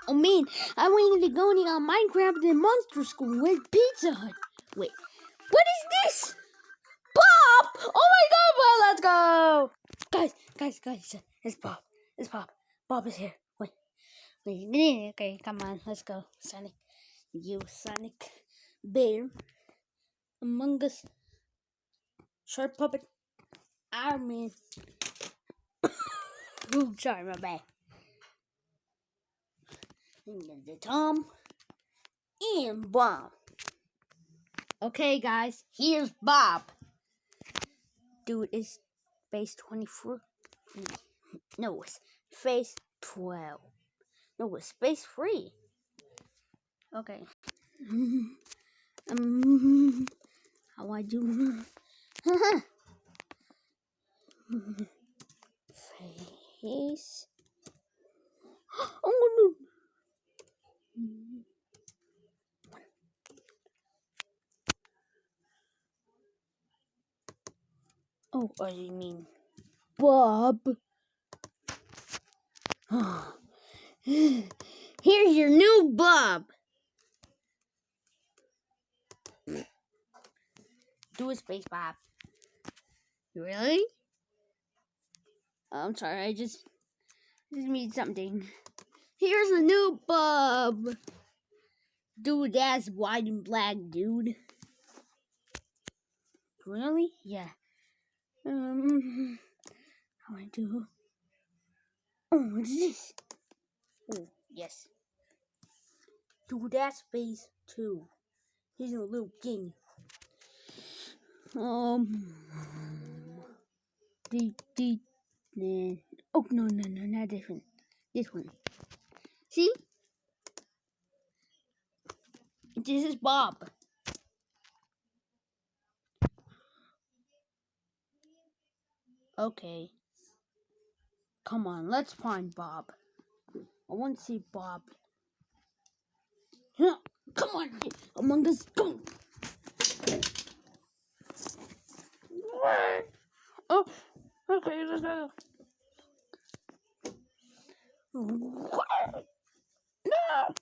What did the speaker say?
Oh man, I went to go to Minecraft and Monster School with Pizza Hut. Wait, what is this? Bob! Oh my god, Bob, let's go! Guys, it's Bob. It's Bob. Bob is here. Wait. Okay, come on, let's go. Sonic. You, Sonic. Bear. Among Us. Shark Puppet. Iron Man. Ooh, sorry, my bad. The Tom. And Bob. Okay, guys, here's Bob. Dude, it's phase 24. No, it's phase 12. No, it's phase 3. Okay. How I do? Face. Oh no. Oh, what do you mean, Bob? Here's your new Bob. Do a space, Bob. Really? I'm sorry, I just need something. Here's a new Bob. Dude, that's white and black, dude. Really? Yeah. How I do? Oh, what's this? Oh, yes. Dude, that's phase 2. He's a little king. Oh, no, not this one. This one. See? This is Bob. Okay. Come on, let's find Bob. I want to see Bob. Come on, Among Us, go. Oh, okay, let's go. No.